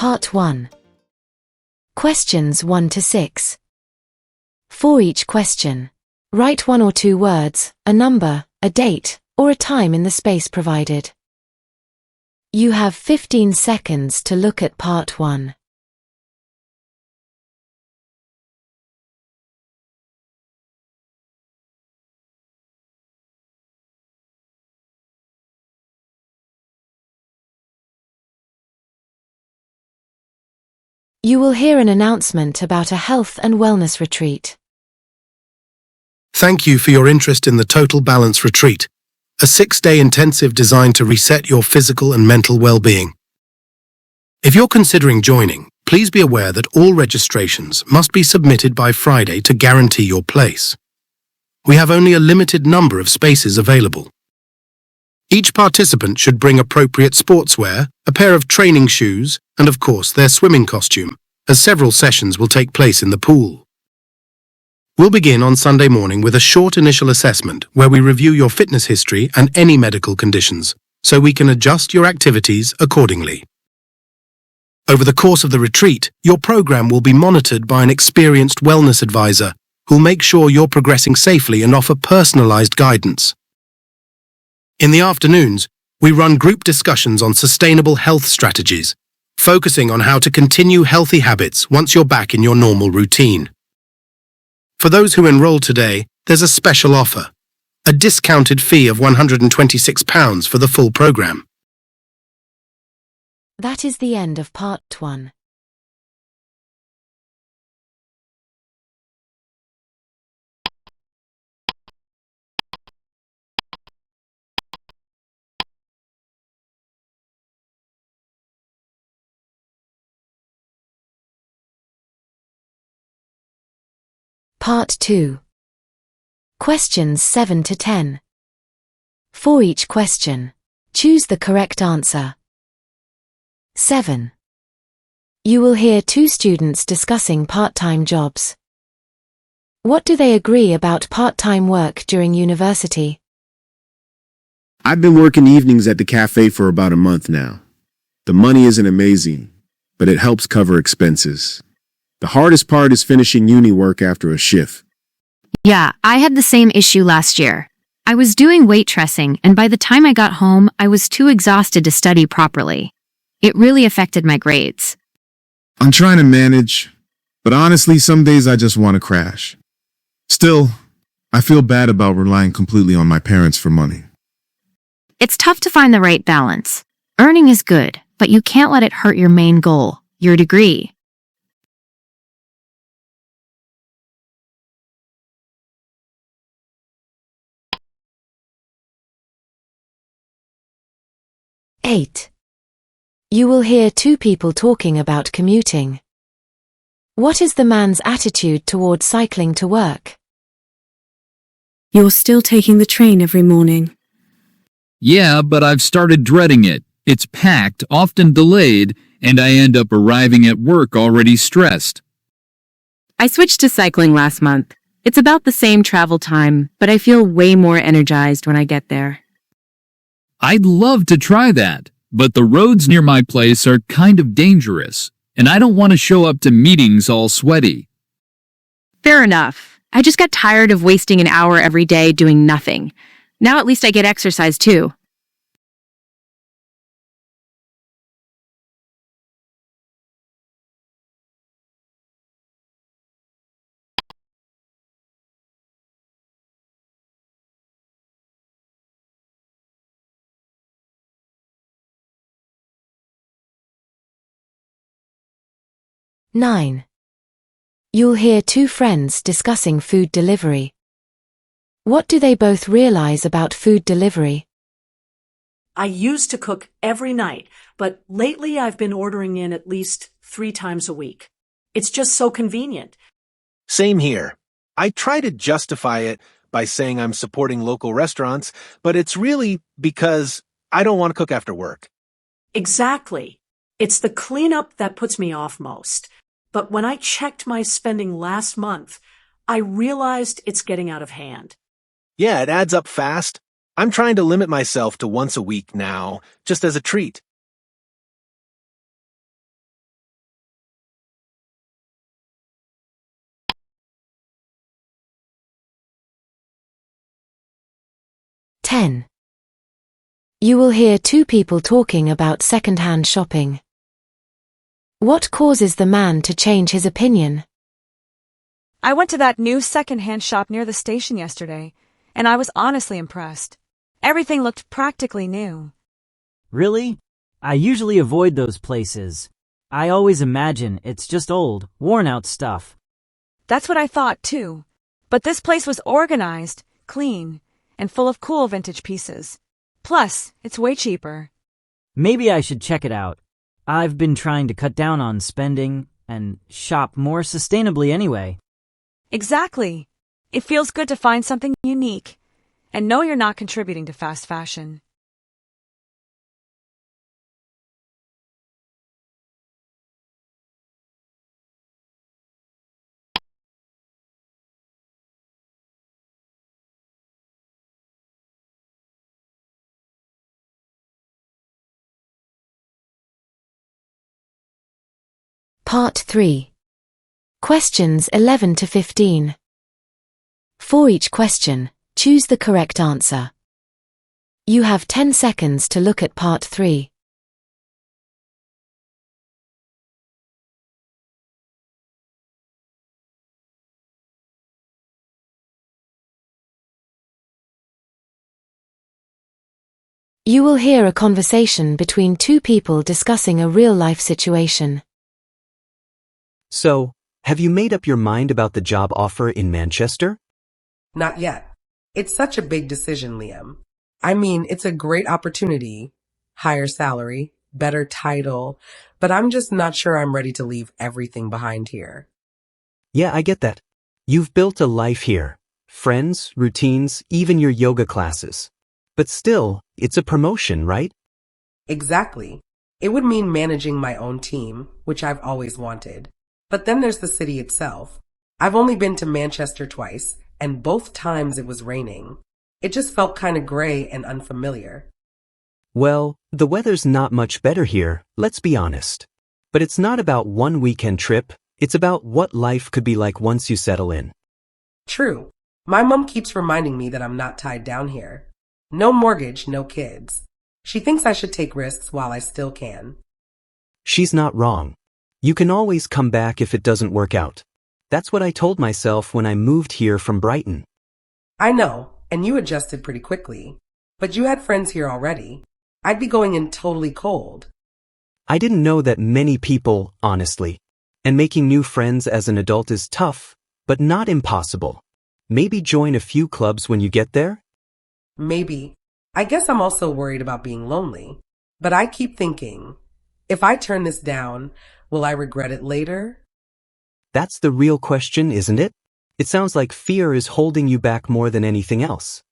Part 1. Questions 1 to 6. For each question, write 1 or 2 words, a number, a date, or a time in the space provided. You have 15 seconds to look at Part 1. You will hear an announcement about a health and wellness retreat. Thank you for your interest in the Total Balance Retreat, a 6-day intensive designed to reset your physical and mental well-being. If you're considering joining, please be aware that all registrations must be submitted by Friday to guarantee your place. We have only a limited number of spaces available. Each participant should bring appropriate sportswear, a pair of training shoes, and of course their swimming costume, as several sessions will take place in the pool. We'll begin on Sunday morning with a short initial assessment where we review your fitness history and any medical conditions, so we can adjust your activities accordingly. Over the course of the retreat, your program will be monitored by an experienced wellness advisor who'll make sure you're progressing safely and offer personalized guidance. In the afternoons, we run group discussions on sustainable health strategies, focusing on how to continue healthy habits once you're back in your normal routine. For those who enroll today, there's a special offer, a discounted fee of £126 for the full program. That is the end of Part 1. Part 2. Questions 7 to 10. For each question, choose the correct answer. 7. You will hear 2 students discussing part-time jobs. What do they agree about part-time work during university? I've been working evenings at the cafe for about a month now. The money isn't amazing, but it helps cover expenses. The hardest part is finishing uni work after a shift. Yeah, I had the same issue last year. I was doing waitressing, and by the time I got home, I was too exhausted to study properly. It really affected my grades. I'm trying to manage, but honestly, some days I just want to crash. Still, I feel bad about relying completely on my parents for money. It's tough to find the right balance. Earning is good, but you can't let it hurt your main goal, your degree. Eight. You will hear 2 people talking about commuting. What is the man's attitude towards cycling to work? You're still taking the train every morning. Yeah, but I've started dreading it. It's packed, often delayed, and I end up arriving at work already stressed. I switched to cycling last month. It's about the same travel time, but I feel way more energized when I get there. I'd love to try that, but the roads near my place are kind of dangerous, and I don't want to show up to meetings all sweaty. Fair enough. I just got tired of wasting an hour every day doing nothing. Now at least I get exercise too. Nine. You'll hear 2 friends discussing food delivery. What do they both realize about food delivery? I used to cook every night, but lately I've been ordering in at least 3 times a week. It's just so convenient. Same here. I try to justify it by saying I'm supporting local restaurants, but it's really because I don't want to cook after work. Exactly. It's the cleanup that puts me off most. But when I checked my spending last month, I realized it's getting out of hand. Yeah, it adds up fast. I'm trying to limit myself to once a week now, just as a treat. 10. You will hear two people talking about second-hand shopping. What causes the man to change his opinion? I went to that new second-hand shop near the station yesterday, and I was honestly impressed. Everything looked practically new. Really? I usually avoid those places. I always imagine it's just old, worn-out stuff. That's what I thought, too. But this place was organized, clean, and full of cool vintage pieces. Plus, it's way cheaper. Maybe I should check it out. I've been trying to cut down on spending and shop more sustainably anyway. Exactly. It feels good to find something unique and know you're not contributing to fast fashion. Part 3. Questions 11 to 15. For each question, choose the correct answer. You have 10 seconds to look at Part 3. You will hear a conversation between two people discussing a real-life situation. So, have you made up your mind about the job offer in Manchester? Not yet. It's such a big decision, Liam. I mean, it's a great opportunity, higher salary, better title, but I'm just not sure I'm ready to leave everything behind here. Yeah, I get that. You've built a life here. Friends, routines, even your yoga classes. But still, it's a promotion, right? Exactly. It would mean managing my own team, which I've always wanted. But then there's the city itself. I've only been to Manchester twice, and both times it was raining. It just felt kind of gray and unfamiliar. Well, the weather's not much better here, let's be honest. But it's not about one weekend trip, it's about what life could be like once you settle in. True. My mom keeps reminding me that I'm not tied down here. No mortgage, no kids. She thinks I should take risks while I still can. She's not wrong. You can always come back if it doesn't work out. That's what I told myself when I moved here from Brighton. I know, and you adjusted pretty quickly. But you had friends here already. I'd be going in totally cold. I didn't know that many people, honestly. And making new friends as an adult is tough, but not impossible. Maybe join a few clubs when you get there? Maybe. I guess I'm also worried about being lonely. But I keep thinking, if I turn this down, will I regret it later? That's the real question, isn't it? It sounds like fear is holding you back more than anything else.